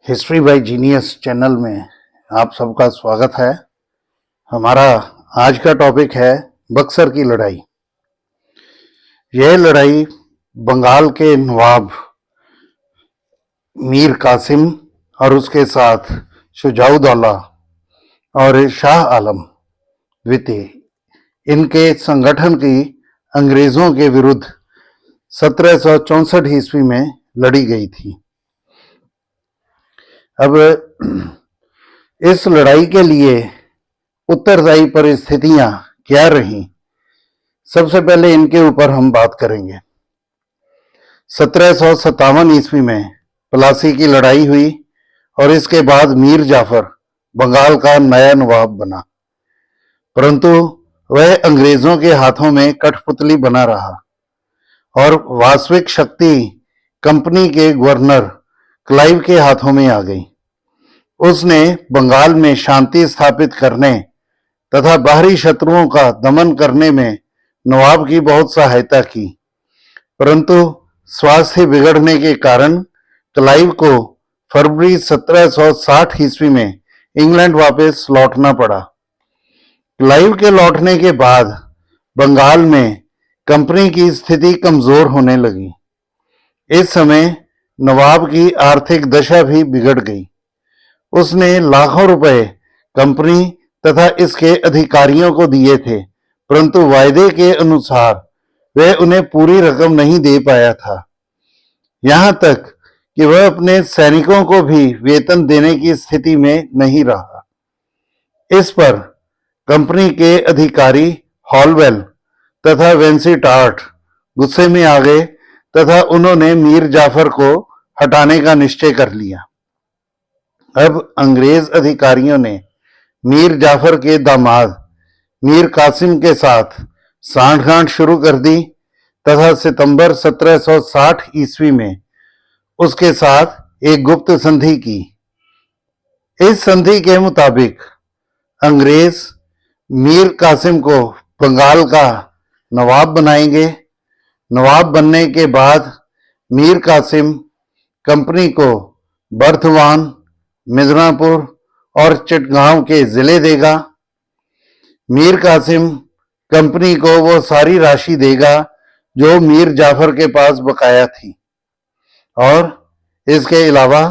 History by genius channel में आप सबका स्वागत है। हमारा आज का टॉपिक है बक्सर की लड़ाई। यह लड़ाई बंगाल के नवाब मीर कासिम और उसके साथ शुजाउद्दौला और शाह आलम द्वितीय इनके संगठन की अंग्रेजों के विरुद्ध 1764 ईस्वी में लड़ी गई थी। अब इस लड़ाई के लिए उत्तरदायी परिस्थितियां क्या रहीं, सबसे पहले इनके ऊपर हम बात करेंगे। 1757 ईस्वी में प्लासी की लड़ाई हुई और इसके बाद मीर जाफर बंगाल का नया नवाब बना, परंतु वह अंग्रेजों के हाथों में कठपुतली बना रहा और वास्तविक शक्ति कंपनी के गवर्नर क्लाइव के हाथों में आ गई। उसने बंगाल में शांति स्थापित करने तथा बाहरी शत्रुओं का दमन करने में नवाब की बहुत सहायता की, परंतु स्वास्थ्य बिगड़ने के कारण क्लाइव को फरवरी 1760 ईस्वी में इंग्लैंड वापस लौटना पड़ा। क्लाइव के लौटने के बाद बंगाल में कंपनी की स्थिति कमजोर होने लगी। इस समय नवाब की आर्थिक दशा भी बिगड़ गई। उसने लाखों रुपए कंपनी तथा इसके अधिकारियों को दिए थे, परंतु वायदे के अनुसार वह उन्हें पूरी रकम नहीं दे पाया था। यहां तक कि वह अपने सैनिकों को भी वेतन देने की स्थिति में नहीं रहा। इस पर कंपनी के अधिकारी हॉलवेल तथा वेंसीटार्ट गुस्से में आ गए तथा उन्होंने मीर जाफर को हटाने का निश्चय कर लिया। अब अंग्रेज अधिकारियों ने मीर जाफर के दामाद मीर कासिम के साथ सांठगांठ शुरू कर दी तथा सितंबर 1760 ईस्वी में उसके साथ एक गुप्त संधि की। इस संधि के मुताबिक अंग्रेज मीर कासिम को बंगाल का नवाब बनाएंगे। नवाब बनने के बाद मीर कासिम कंपनी को बर्धवान, मिदनापुर और चिटगांव के जिले देगा। मीर कासिम कंपनी को वो सारी राशि देगा जो मीर जाफर के पास बकाया थी, और इसके अलावा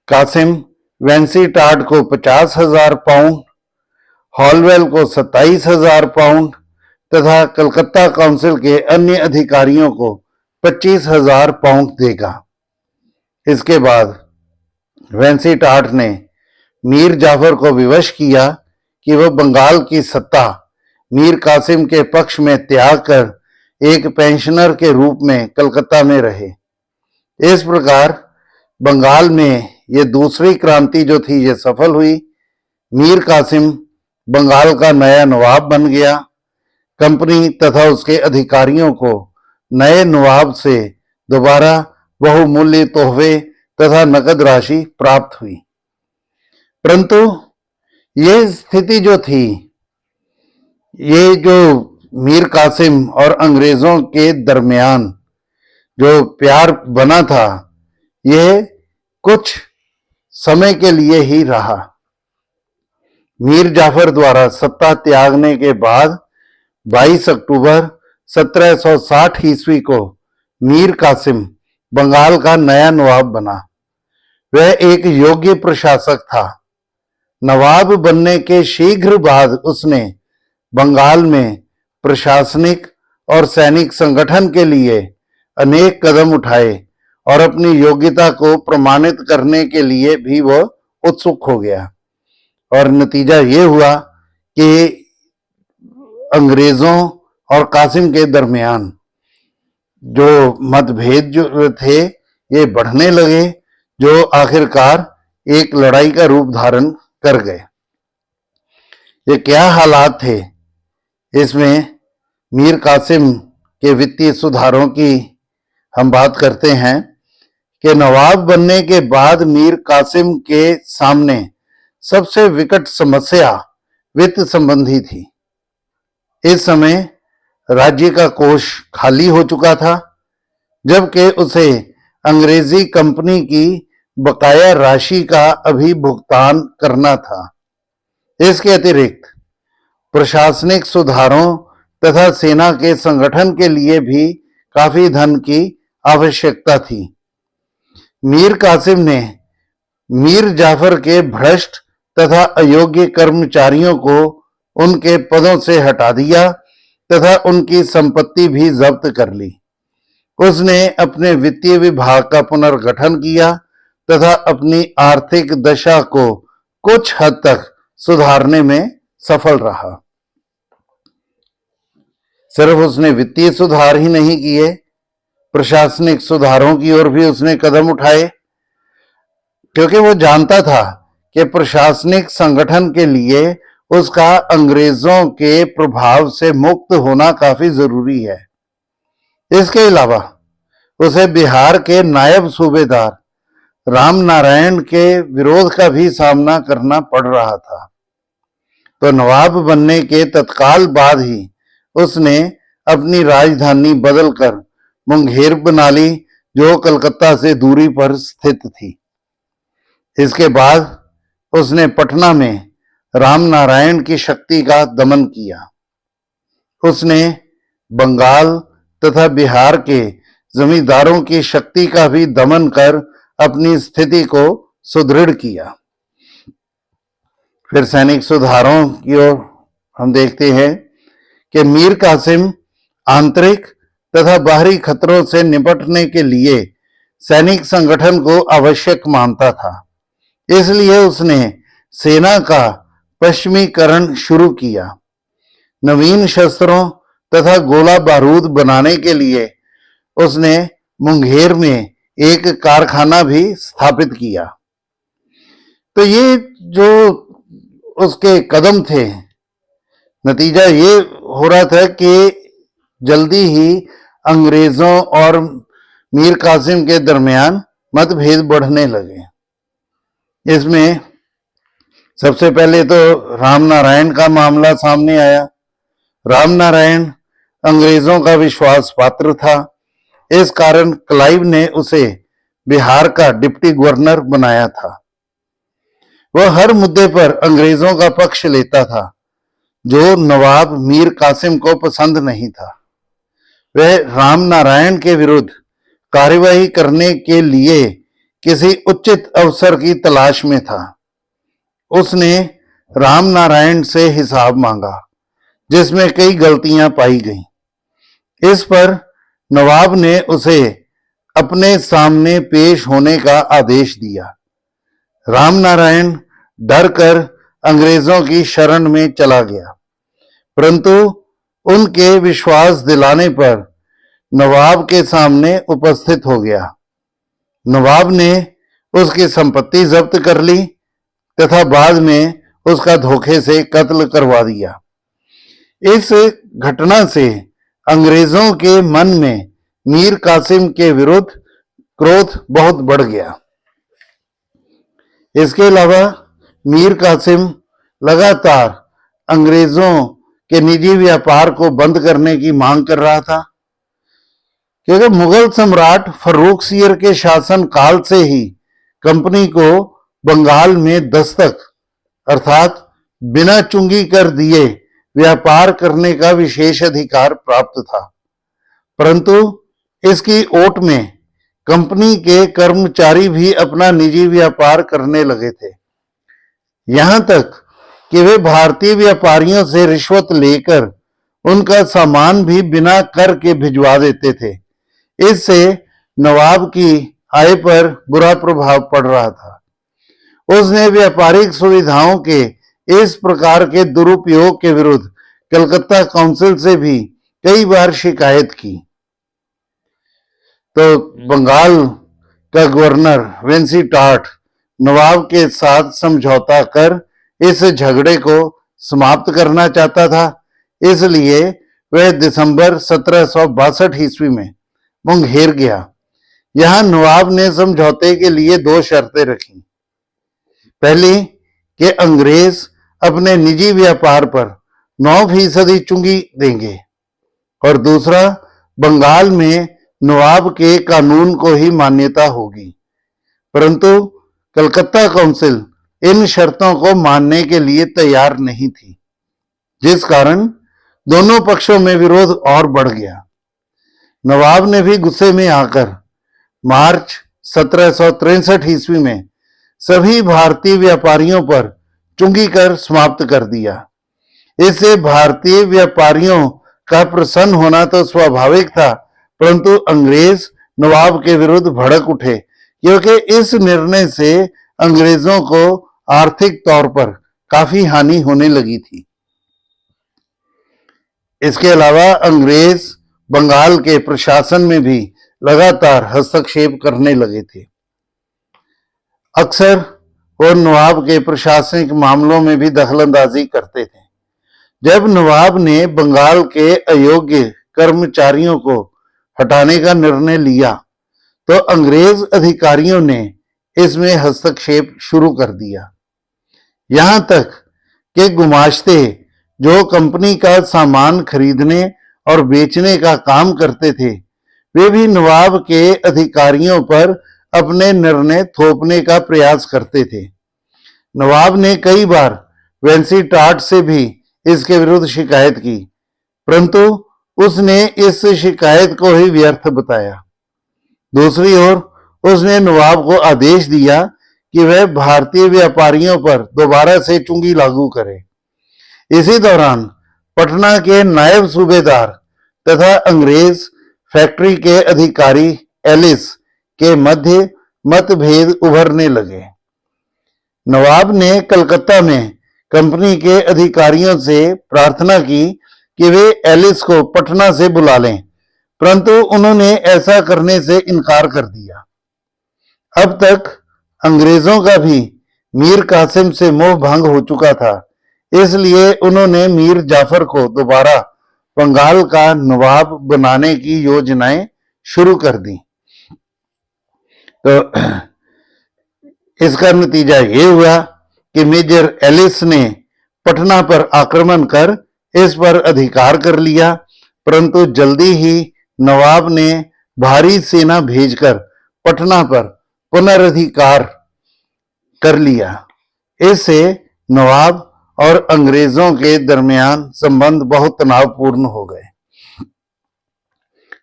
कासिम वेंसीटार्ट को 50,000 पाउंड, हॉलवेल को 27,000 पाउंड तथा कलकत्ता काउंसिल के अन्य अधिकारियों को 25,000 पाउंड देगा। इसके बाद वेंसीटार्ट ने मीर जाफर को विवश किया कि वह बंगाल की सत्ता मीर कासिम के पक्ष में त्याग कर एक पेंशनर के रूप में कलकत्ता में रहे। इस प्रकार बंगाल में ये दूसरी क्रांति जो थी ये सफल हुई। मीर कासिम बंगाल का नया नवाब बन गया। कंपनी तथा उसके अधिकारियों को नए नवाब से दोबारा बहुमूल्य तोहफे तथा नकद राशि प्राप्त हुई, परंतु ये स्थिति जो थी, ये जो मीर कासिम और अंग्रेजों के दरमियान जो प्यार बना था, यह कुछ समय के लिए ही रहा। मीर जाफर द्वारा सत्ता त्यागने के बाद 22 अक्टूबर 1760 ईस्वी को मीर कासिम बंगाल का नया नवाब बना। वह एक योग्य प्रशासक था। नवाब बनने के शीघ्र बाद उसने बंगाल में प्रशासनिक और सैनिक संगठन के लिए अनेक कदम उठाए और अपनी योग्यता को प्रमाणित करने के लिए भी वह उत्सुक हो गया, और नतीजा ये हुआ कि अंग्रेजों और कासिम के दरमियान जो मतभेद जो थे ये बढ़ने लगे, जो आखिरकार एक लड़ाई का रूप धारण कर गए। ये क्या हालात थे? इसमें मीर कासिम के वित्तीय सुधारों की हम बात करते हैं कि नवाब बनने के बाद मीर कासिम के सामने सबसे विकट समस्या वित्त संबंधी थी। इस समय राज्य का कोष खाली हो चुका था, जबकि उसे अंग्रेजी कंपनी की बकाया राशि का अभी भुगतान करना था। इसके अतिरिक्त प्रशासनिक सुधारों तथा सेना के संगठन के लिए भी काफी धन की आवश्यकता थी। मीर कासिम ने मीर जाफर के भ्रष्ट तथा अयोग्य कर्मचारियों को उनके पदों से हटा दिया तथा उनकी संपत्ति भी जब्त कर ली। उसने अपने वित्तीय विभाग का पुनर्गठन किया तथा अपनी आर्थिक दशा को कुछ हद तक सुधारने में सफल रहा। सिर्फ उसने वित्तीय सुधार ही नहीं किए, प्रशासनिक सुधारों की ओर भी उसने कदम उठाए, क्योंकि वो जानता था कि प्रशासनिक संगठन के लिए उसका अंग्रेजों के प्रभाव से मुक्त होना काफी जरूरी है। इसके अलावा उसे बिहार के नायब सूबेदार राम नारायण के विरोध का भी सामना करना पड़ रहा था। तो नवाब बनने के तत्काल बाद ही उसने अपनी राजधानी बदलकर मुंगेर बना ली, जो कलकत्ता से दूरी पर स्थित थी। इसके बाद उसने पटना में राम नारायण की शक्ति का दमन किया। उसने बंगाल तथा बिहार के जमींदारों की शक्ति का भी दमन कर अपनी स्थिति को सुदृढ़ किया। फिर सैनिक सुधारों की ओर हम देखते हैं कि मीर कासिम आंतरिक तथा बाहरी खतरों से निपटने के लिए सैनिक संगठन को आवश्यक मानता था। इसलिए उसने सेना का पश्चिमीकरण शुरू किया। नवीन शस्त्रों तथा गोला बारूद बनाने के लिए उसने मुंगेर में एक कारखाना भी स्थापित किया। तो ये जो उसके कदम थे, नतीजा ये हो रहा था कि जल्दी ही अंग्रेजों और मीर कासिम के दरमियान मतभेद बढ़ने लगे। इसमें सबसे पहले तो राम नारायण का मामला सामने आया। राम नारायण अंग्रेजों का विश्वास पात्र था। इस कारण क्लाइव ने उसे बिहार का डिप्टी गवर्नर बनाया था। वह हर मुद्दे पर अंग्रेजों का पक्ष लेता था, जो नवाब मीर कासिम को पसंद नहीं था। वह राम नारायण के विरुद्ध कार्यवाही करने के लिए किसी उचित अवसर की तलाश में था। उसने राम नारायण से हिसाब मांगा, जिसमें कई गलतियां पाई गईं। इस पर नवाब ने उसे अपने सामने पेश होने का आदेश दिया। राम नारायण डर कर अंग्रेजों की शरण में चला गया, परंतु उनके विश्वास दिलाने पर नवाब के सामने उपस्थित हो गया। नवाब ने उसकी संपत्ति जब्त कर ली तथा बाद में उसका धोखे से कत्ल करवा दिया। इस घटना से अंग्रेजों के मन में मीर कासिम के विरुद्ध क्रोध बहुत बढ़ गया। इसके अलावा मीर कासिम लगातार अंग्रेजों के निजी व्यापार को बंद करने की मांग कर रहा था, क्योंकि मुगल सम्राट फर्रुखसियर के शासन काल से ही कंपनी को बंगाल में दस्तक अर्थात बिना चुंगी कर दिए व्यापार करने का विशेष अधिकार प्राप्त था। परंतु इसकी ओट में कंपनी के कर्मचारी भी अपना निजी व्यापार करने लगे थे। यहां तक कि वे भारतीय व्यापारियों से रिश्वत लेकर उनका सामान भी बिना कर के भिजवा देते थे। इससे नवाब की आय पर बुरा प्रभाव पड़ रहा था। उसने व्यापारिक सुविधाओं के इस प्रकार के दुरुपयोग के विरुद्ध कलकत्ता काउंसिल से भी कई बार शिकायत की। तो बंगाल का गवर्नर वेंसी टाट नवाब के साथ समझौता कर इस झगड़े को समाप्त करना चाहता था। इसलिए वह दिसंबर 1762 ईस्वी में मुंगेर गया। यहां नवाब ने समझौते के लिए 2 शर्तें रखी। पहली कि अंग्रेज अपने निजी व्यापार पर 9% चुंगी देंगे, और दूसरा, बंगाल में नवाब के कानून को ही मान्यता होगी। परंतु कलकत्ता काउंसिल इन शर्तों को मानने के लिए तैयार नहीं थी, जिस कारण दोनों पक्षों में विरोध और बढ़ गया। नवाब ने भी गुस्से में आकर मार्च 1763 ईस्वी में सभी भारतीय व्यापारियों पर चुंगी कर समाप्त कर दिया। इससे भारतीय व्यापारियों का प्रसन्न होना तो स्वाभाविक था, परंतु अंग्रेज नवाब के विरुद्ध भड़क उठे, क्योंकि इस निर्णय से अंग्रेजों को आर्थिक तौर पर काफी हानि होने लगी थी। इसके अलावा अंग्रेज बंगाल के प्रशासन में भी लगातार हस्तक्षेप करने लगे थे। अक्सर वो नवाब के प्रशासनिक मामलों में भी दखलंदाजी करते थे। जब नवाब ने बंगाल के अयोग्य कर्मचारियों को हटाने का निर्णय लिया, तो अंग्रेज अधिकारियों ने इसमें हस्तक्षेप शुरू कर दिया। यहां तक कि गुमाश्ते जो कंपनी का सामान खरीदने और बेचने का काम करते थे, वे भी नवाब के अधिकारियों पर अपने निर्णय थोपने का प्रयास करते थे। नवाब ने कई बार वेंसी टाट से भी इसके विरुद्ध शिकायत की, परंतु उसने इस शिकायत को ही व्यर्थ बताया। दूसरी ओर उसने नवाब को आदेश दिया कि वह भारतीय व्यापारियों पर दोबारा से चुंगी लागू करे। इसी दौरान पटना के नायब सूबेदार तथा अंग्रेज फैक्ट्री के अधिकारी एलिस के मध्य मतभेद उभरने लगे। नवाब ने कलकत्ता में कंपनी के अधिकारियों से प्रार्थना की कि वे एलिस को पटना से बुला लें, परंतु उन्होंने ऐसा करने से इनकार कर दिया। अब तक अंग्रेजों का भी मीर कासिम से मोह भंग हो चुका था, इसलिए उन्होंने मीर जाफर को दोबारा बंगाल का नवाब बनाने की योजनाएं शुरू कर दी। तो इसका नतीजा ये हुआ कि मेजर एलिस ने पटना पर आक्रमण कर इस पर अधिकार कर लिया, परंतु जल्दी ही नवाब ने भारी सेना भेजकर पटना पर पुनर्धिकार कर लिया। इससे नवाब और अंग्रेजों के दरमियान संबंध बहुत तनावपूर्ण हो गए।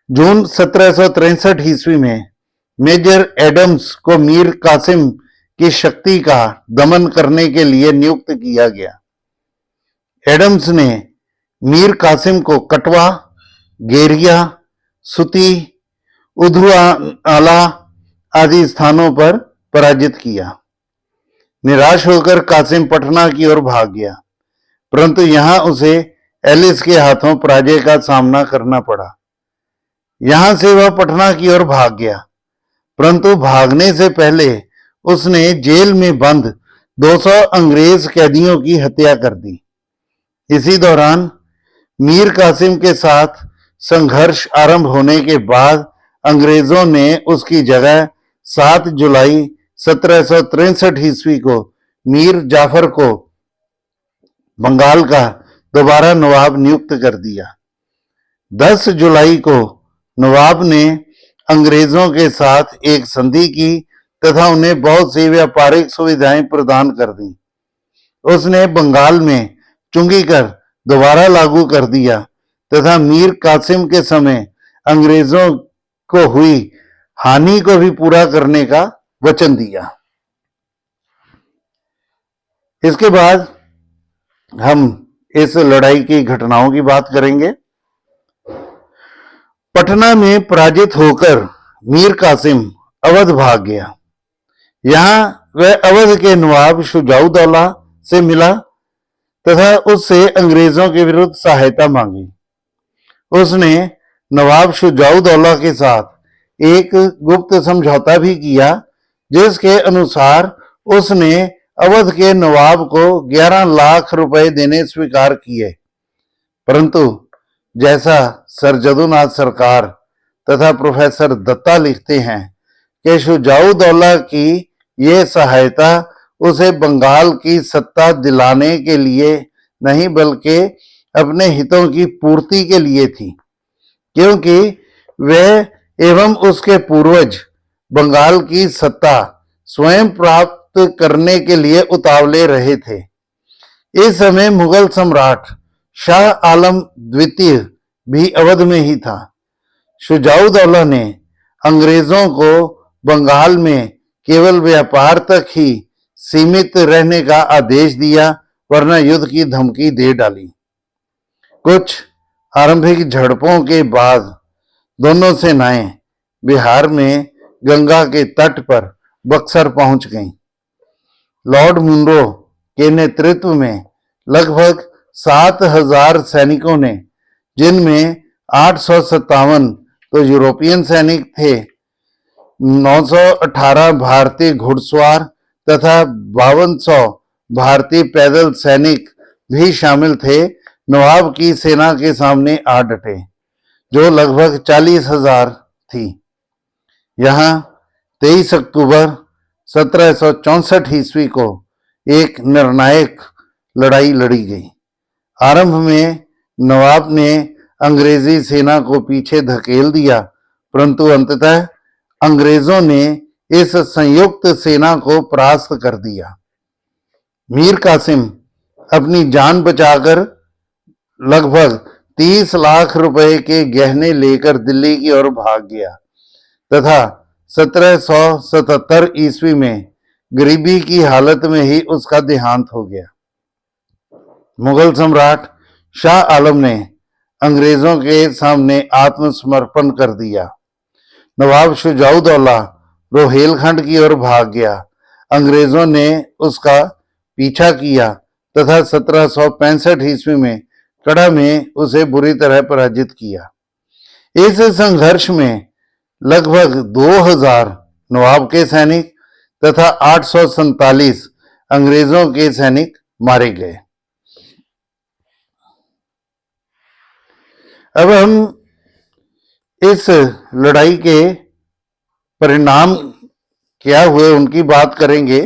जून 1763 ईस्वी में मेजर एडम्स को मीर कासिम की शक्ति का दमन करने के लिए नियुक्त किया गया। एडम्स ने मीर कासिम को कटवा, गेरिया, सुती, उधुआला आदि स्थानों पर पराजित किया। निराश होकर कासिम पटना की ओर भाग गया, परंतु यहां उसे एलिस के हाथों पराजय का सामना करना पड़ा। यहां से वह पटना की ओर भाग गया, परंतु भागने से पहले उसने जेल में बंद 200 अंग्रेज कैदियों की हत्या कर दी। इसी दौरान मीर कासिम के साथ संघर्ष आरंभ होने के बाद अंग्रेजों ने उसकी जगह 7 जुलाई 1763 ईस्वी को मीर जाफर को बंगाल का दोबारा नवाब नियुक्त कर दिया। 10 जुलाई को नवाब ने अंग्रेजों के साथ एक संधि की तथा उन्हें बहुत सी व्यापारिक सुविधाएं प्रदान कर दी। उसने बंगाल में चुंगी कर दोबारा लागू कर दिया तथा मीर कासिम के समय अंग्रेजों को हुई हानि को भी पूरा करने का वचन दिया। इसके बाद हम इस लड़ाई की घटनाओं की बात करेंगे। पटना में पराजित होकर मीर कासिम अवध भाग गया। यहां वह अवध के नवाब शुजाउद्दौला से मिला तथा उससे अंग्रेजों के विरुद्ध सहायता मांगी। उसने नवाब शुजाउद्दौला के साथ एक गुप्त समझौता भी किया, जिसके अनुसार उसने अवध के नवाब को 11 लाख रुपए देने स्वीकार किए। परंतु जैसा सर जदुनाथ सरकार तथा प्रोफेसर दत्ता लिखते हैं कि शुजाउद्दौला की ये सहायता उसे बंगाल की सत्ता दिलाने के लिए नहीं बल्कि अपने हितों की पूर्ति के लिए थी, क्योंकि वह एवं उसके पूर्वज बंगाल की सत्ता स्वयं प्राप्त करने के लिए उतावले रहे थे। इस समय मुगल सम्राट शाह आलम द्वितीय भी अवध में ही था। शुजाउद्दौला ने अंग्रेजों को बंगाल में केवल व्यापार तक ही सीमित रहने का आदेश दिया, वरना युद्ध की धमकी दे डाली। कुछ आरंभिक झड़पों के बाद दोनों सेनाएं बिहार में गंगा के तट पर बक्सर पहुंच गईं। लॉर्ड मुनरो के नेतृत्व में लगभग 7,000 सैनिकों ने, जिनमें 857 तो यूरोपियन सैनिक थे, 918 भारतीय घुड़सवार तथा 5200 भारतीय पैदल सैनिक भी शामिल थे, नवाब की सेना के सामने आ डटे, जो लगभग 40,000 थी। यहाँ 23 अक्टूबर 1764 ईस्वी को एक निर्णायक लड़ाई लड़ी गई। आरंभ में नवाब ने अंग्रेजी सेना को पीछे धकेल दिया, परंतु अंततः अंग्रेजों ने इस संयुक्त सेना को परास्त कर दिया। मीर कासिम अपनी जान बचाकर लगभग 30 लाख रुपए के गहने लेकर दिल्ली की ओर भाग गया तथा 1777 ईस्वी में गरीबी की हालत में ही उसका देहांत हो गया। मुगल सम्राट शाह आलम ने अंग्रेजों के सामने आत्मसमर्पण कर दिया। नवाब शुजाउद्दौला रोहेलखंड की ओर भाग गया। अंग्रेजों ने उसका पीछा किया तथा 1765 ईस्वी में कड़ा में उसे बुरी तरह पराजित किया। इस संघर्ष में लगभग 2000 नवाब के सैनिक तथा 847 अंग्रेजों के सैनिक मारे गए। अब हम इस लड़ाई के परिणाम क्या हुए उनकी बात करेंगे।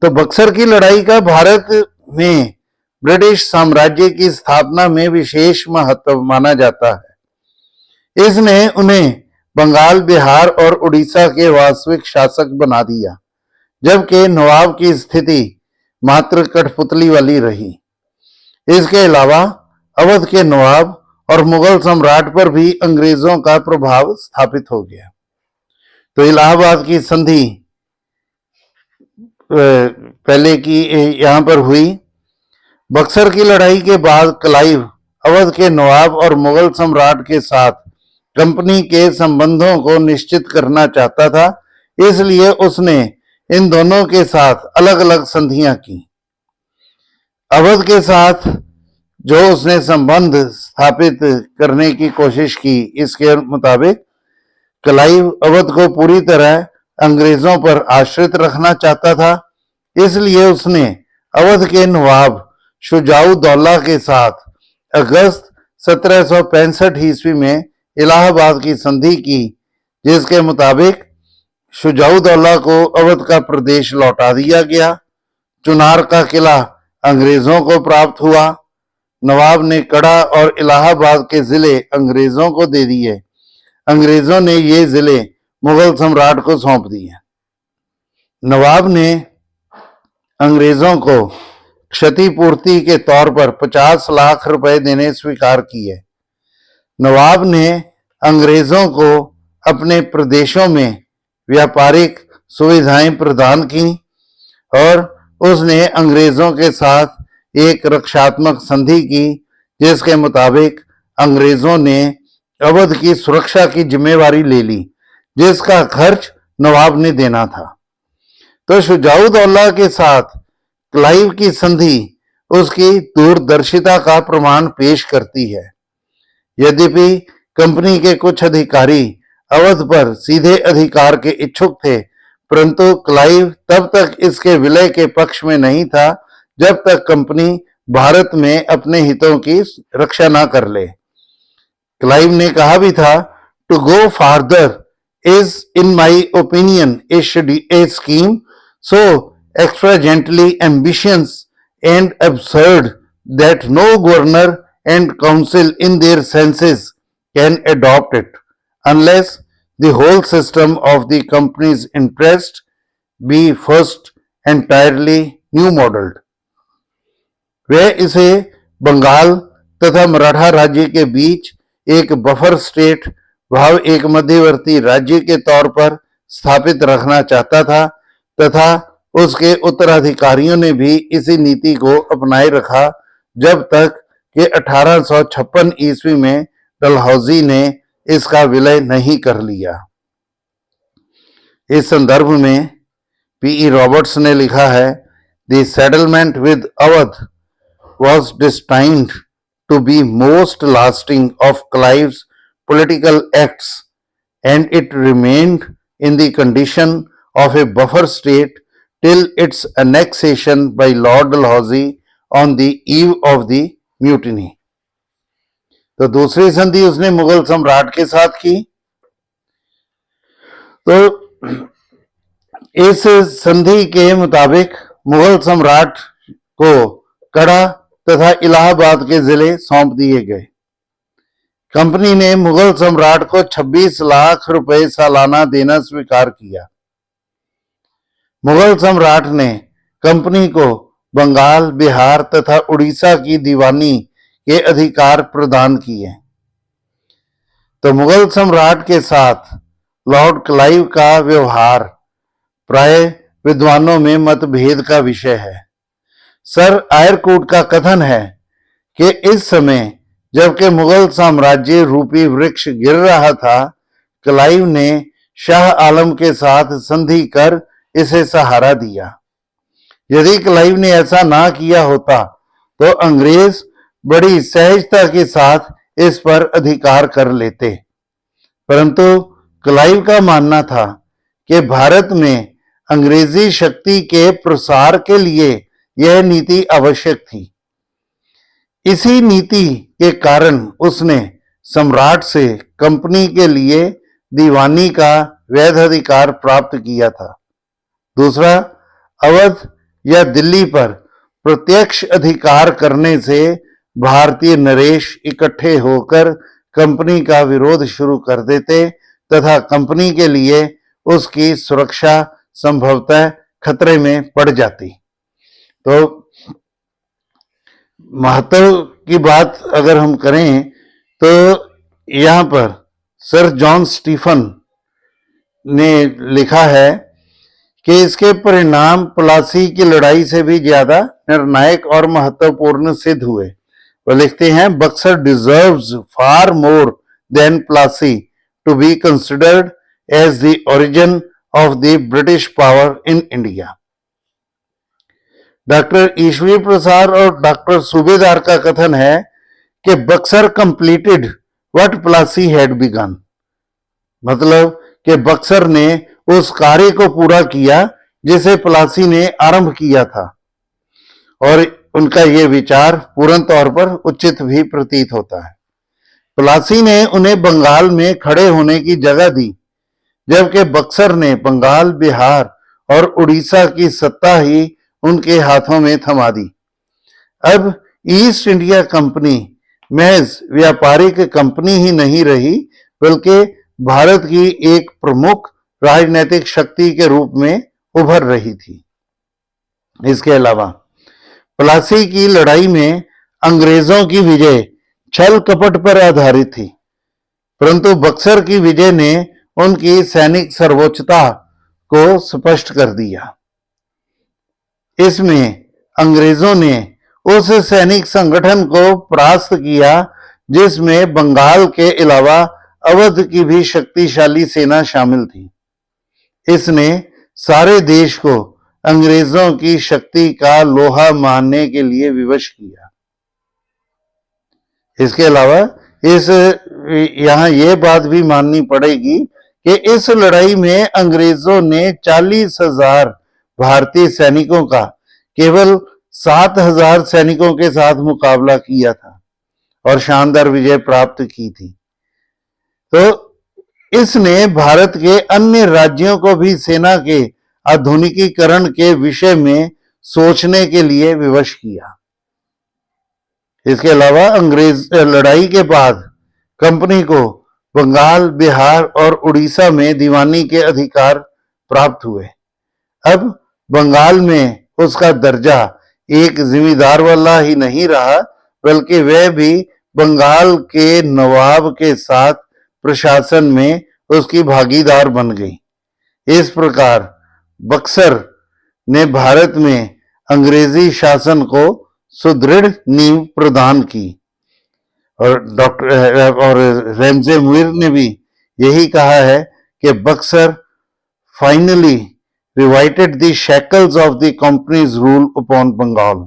तो बक्सर की लड़ाई का भारत में ब्रिटिश साम्राज्य की स्थापना में विशेष महत्व माना जाता है। इसने उन्हें बंगाल, बिहार और उड़ीसा के वास्तविक शासक बना दिया, जबकि नवाब की स्थिति मात्र कठपुतली वाली रही। इसके अलावा अवध के नवाब और मुगल सम्राट पर भी अंग्रेजों का प्रभाव स्थापित हो गया। तो इलाहाबाद की संधि पहले की यहां पर हुई। बक्सर की लड़ाई के बाद क्लाइव अवध के नवाब और मुगल सम्राट के साथ कंपनी के संबंधों को निश्चित करना चाहता था, इसलिए उसने इन दोनों के साथ अलग अलग संधियां की। अवध के साथ जो उसने संबंध स्थापित करने की कोशिश की, इसके मुताबिक क्लाइव अवध को पूरी तरह अंग्रेजों पर आश्रित रखना चाहता था, इसलिए उसने अवध के नवाब शुजाउद्दौला के साथ अगस्त 1765 ईस्वी में इलाहाबाद की संधि की, जिसके मुताबिक शुजाउद्दौला को अवध का प्रदेश लौटा दिया गया। चुनार का किला अंग्रेजों को प्राप्त हुआ। नवाब ने कड़ा और इलाहाबाद के जिले अंग्रेजों को दे दिए। अंग्रेजों ने ये जिले मुगल सम्राट को सौंप दिए। नवाब ने अंग्रेजों को क्षतिपूर्ति के तौर पर 50 लाख रुपए देने स्वीकार किए। नवाब ने अंग्रेजों को अपने प्रदेशों में व्यापारिक सुविधाएं प्रदान की और उसने अंग्रेजों के साथ एक रक्षात्मक संधि की, जिसके मुताबिक अंग्रेजों ने अवध की सुरक्षा की जिम्मेवारी ले ली, जिसका खर्च नवाब ने देना था। तो शुजाउद्दौला के साथ क्लाइव की संधि उसकी दूरदर्शिता का प्रमाण पेश करती है। यद्यपि कंपनी के कुछ अधिकारी अवध पर सीधे अधिकार के इच्छुक थे, परंतु क्लाइव तब तक इसके विलय के पक्ष में नहीं था जब तक कंपनी भारत में अपने हितों की रक्षा ना कर ले। क्लाइव ने कहा भी था, to go farther is in my opinion a scheme so extravagantly ambitious and absurd that no governor and council in their senses can adopt it unless the whole system of the company's interest be first entirely new modeled। वे इसे बंगाल तथा मराठा राज्य के बीच एक buffer state भाव एक मध्यवर्ती राज्य के तौर पर स्थापित रखना चाहता था तथा उसके उत्तराधिकारियों ने भी इसी नीति को अपनाए रखा जब तक कि 1856 ईस्वी में डलहौजी ने इसका विलय नहीं कर लिया। इस संदर्भ में पीई रॉबर्ट्स ने लिखा है, the settlement with Awadh was destined to be most lasting of Clive's political acts, and it remained in the condition of a buffer state till its annexation by Lord Dalhousie on the eve of the mutiny। तो दूसरी संधि उसने मुगल सम्राट के साथ की। तो इस संधि के मुताबिक मुगल सम्राट को कड़ा तथा इलाहाबाद के जिले सौंप दिए गए। कंपनी ने मुगल सम्राट को 26 लाख रुपए सालाना देना स्वीकार किया। मुगल सम्राट ने कंपनी को बंगाल, बिहार तथा उड़ीसा की दीवानी के अधिकार प्रदान किए। तो मुगल सम्राट के साथ लॉर्ड क्लाइव का व्यवहार प्राय विद्वानों में मतभेद का विषय है। सर आयरकूट का कथन है कि इस समय जबकि मुगल साम्राज्य रूपी वृक्ष गिर रहा था, क्लाइव ने शाह आलम के साथ संधि कर इसे सहारा दिया। यदि क्लाइव ने ऐसा ना किया होता तो अंग्रेज बड़ी सहजता के साथ इस पर अधिकार कर लेते, परंतु क्लाइव का मानना था कि भारत में अंग्रेजी शक्ति के प्रसार के लिए यह नीति आवश्यक थी। इसी नीति के कारण उसने सम्राट से कंपनी के लिए दीवानी का वैध अधिकार प्राप्त किया था। दूसरा, अवध या दिल्ली पर प्रत्यक्ष अधिकार करने से भारतीय नरेश इकट्ठे होकर कंपनी का विरोध शुरू कर देते तथा कंपनी के लिए उसकी सुरक्षा संभवतः खतरे में पड़ जाती। तो महत्व की बात अगर हम करें तो यहाँ पर सर जॉन स्टीफन ने लिखा है कि इसके परिणाम प्लासी की लड़ाई से भी ज्यादा निर्णायक और महत्वपूर्ण सिद्ध हुए। वो लिखते हैं, Buxar deserves far more than Plassey to be considered as the origin of the British power in India. Doctor Ishwari Prasad और डॉक्टर सूबेदार का कथन है कि Buxar completed what Plassey had begun, मतलब कि बक्सर ने उस कार्य को पूरा किया जिसे प्लासी ने आरंभ किया था, और उनका यह विचार पूर्ण तौर पर उचित भी प्रतीत होता है। प्लासी ने उन्हें बंगाल में खड़े होने की जगह दी, जबकि बक्सर ने बंगाल, बिहार और उड़ीसा की सत्ता ही उनके हाथों में थमा दी। अब ईस्ट इंडिया कंपनी महज व्यापारिक कंपनी ही नहीं रही, बल्कि भारत की एक प्रमुख राजनीतिक शक्ति के रूप में उभर रही थी। इसके अलावा प्लासी की लड़ाई में अंग्रेजों की विजय छल कपट पर आधारित थी, परंतु बक्सर की विजय ने उनकी सैनिक सर्वोच्चता को स्पष्ट कर दिया। इसमें अंग्रेजों ने उस सैनिक संगठन को परास्त किया जिसमें बंगाल के अलावा अवध की भी शक्तिशाली सेना शामिल थी। इसने सारे देश को अंग्रेजों की शक्ति का लोहा मानने के लिए विवश किया। इसके अलावा यहां यह बात भी माननी पड़ेगी कि इस लड़ाई में अंग्रेजों ने 40,000 भारतीय सैनिकों का केवल 7,000 सैनिकों के साथ मुकाबला किया था और शानदार विजय प्राप्त की थी। तो इसने भारत के अन्य राज्यों को भी सेना के आधुनिकीकरण के विषय में सोचने के लिए विवश किया। इसके अलावा अंग्रेज लड़ाई के बाद कंपनी को बंगाल, बिहार और उड़ीसा में दीवानी के अधिकार प्राप्त हुए। अब बंगाल में उसका दर्जा एक जिम्मेदार वाला ही नहीं रहा, बल्कि वह भी बंगाल के नवाब के साथ प्रशासन में उसकी भागीदार बन गई। इस प्रकार बक्सर ने भारत में अंग्रेजी शासन को सुदृढ़ नींव प्रदान की। और रैमजे मुइर ने भी यही कहा है कि Buxar finally riveted the shackles of the company's rule upon Bengal.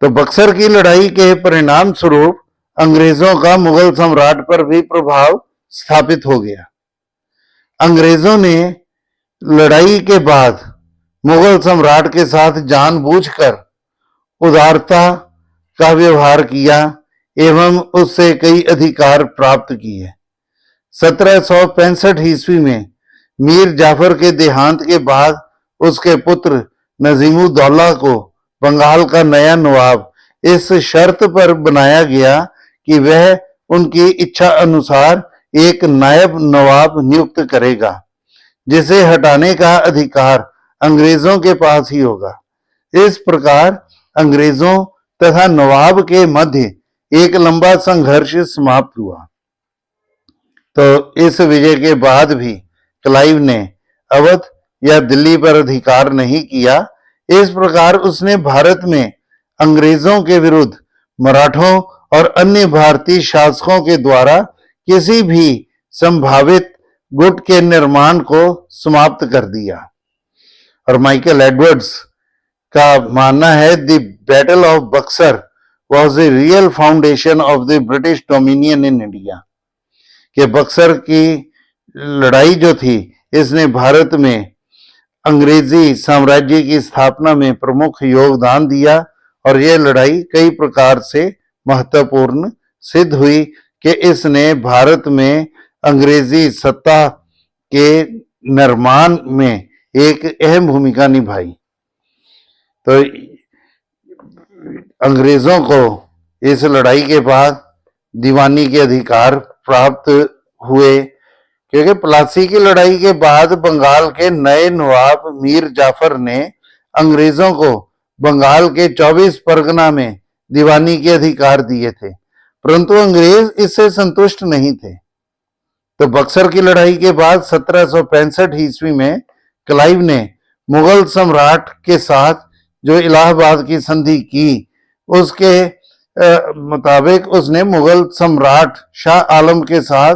तो बक्सर की लड़ाई के परिणाम स्वरूप अंग्रेजों का मुगल सम्राट पर भी प्रभाव स्थापित हो गया। अंग्रेजों ने लड़ाई के बाद मुगल सम्राट के साथ जानबूझकर उदारता का व्यवहार किया एवं उससे कई अधिकार प्राप्त किए। 1765 ईस्वी में मीर जाफर के देहांत के बाद उसके पुत्र नजीमुद्दौला को बंगाल का नया नवाब इस शर्त पर बनाया गया कि वह उनकी इच्छा अनुसार एक नायब नवाब नियुक्त करेगा, जिसे हटाने का अधिकार अंग्रेजों के पास ही होगा। इस प्रकार अंग्रेजों तथा नवाब के मध्य एक लंबा संघर्ष समाप्त हुआ। तो इस विजय के बाद भी क्लाइव ने अवध या दिल्ली पर अधिकार नहीं किया। इस प्रकार उसने भारत में अंग्रेजों के विरुद्ध मराठों और अन्य भारतीय शासकों के द्वारा किसी भी संभावित गुट के निर्माण को समाप्त कर दिया। और माइकल एडवर्ड्स का मानना है the battle of Buxar was the real foundation of the British dominion in India, कि बक्सर की लड़ाई जो थी इसने भारत में अंग्रेजी साम्राज्य की स्थापना में प्रमुख योगदान दिया। और यह लड़ाई कई प्रकार से महत्वपूर्ण सिद्ध हुई कि इसने भारत में अंग्रेजी सत्ता के निर्माण में एक अहम भूमिका निभाई। तो अंग्रेजों को इस लड़ाई के बाद दीवानी के अधिकार प्राप्त हुए, क्योंकि प्लासी की लड़ाई के बाद बंगाल के नए नवाब मीर जाफर ने अंग्रेजों को बंगाल के 24 परगना में दीवानी के अधिकार दिए थे, परंतु अंग्रेज इससे संतुष्ट नहीं थे। तो बक्सर की लड़ाई के बाद 1765 ईस्वी में क्लाइव ने मुगल सम्राट के साथ जो इलाहाबाद की संधि की, उसके मुताबिक उसने मुगल सम्राट शाह आलम के साथ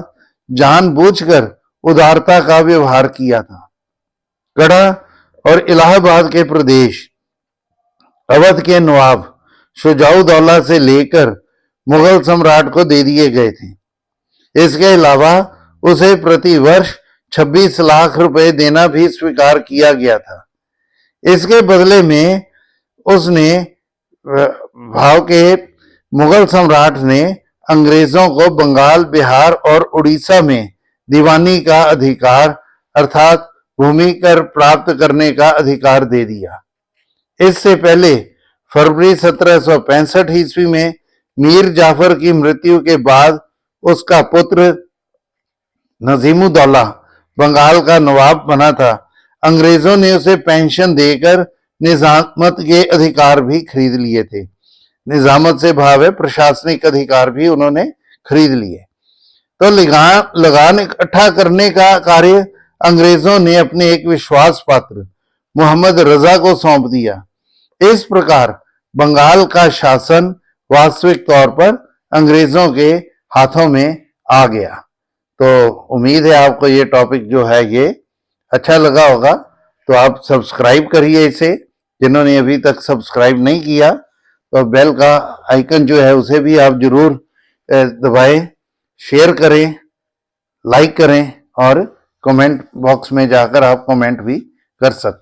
जानबूझकर उदारता का व्यवहार किया था। गढ़ा और इलाहाबाद के प्रदेश अवध के नवाब शुजाउद्दौला से लेकर मुगल सम्राट को दे दिए गए थे। इसके अलावा उसे प्रति वर्ष 26 लाख रुपए देना भी स्वीकार किया गया था। इसके बदले में उसने भाव के मुगल सम्राट ने अंग्रेजों को बंगाल, बिहार और उड़ीसा में दीवानी का अधिकार अर्थात भूमि कर प्राप्त करने का अधिकार दे दिया। इससे पहले फरवरी 1765 ईस्वी में मीर जाफर की मृत्यु के बाद उसका पुत्र नजीमुद्दौला बंगाल का नवाब बना था। अंग्रेजों ने उसे पेंशन देकर निजामत के अधिकार भी खरीद लिए थे। निजामत से भाव है प्रशासनिक अधिकार भी उन्होंने खरीद लिए। तो लगान इकट्ठा करने का कार्य अंग्रेजों ने अपने एक विश्वास पात्र मोहम्मद रजा को सौंप दिया। इस प्रकार बंगाल का शासन वास्तविक तौर पर अंग्रेजों के हाथों में आ गया। तो उम्मीद है आपको ये टॉपिक जो है ये अच्छा लगा होगा। तो आप सब्सक्राइब करिए इसे, जिन्होंने अभी तक सब्सक्राइब नहीं किया तो बेल का आइकन जो है उसे भी आप जरूर दबाएं, शेयर करें, लाइक करें और कमेंट बॉक्स में जाकर आप कमेंट भी कर सकते हैं।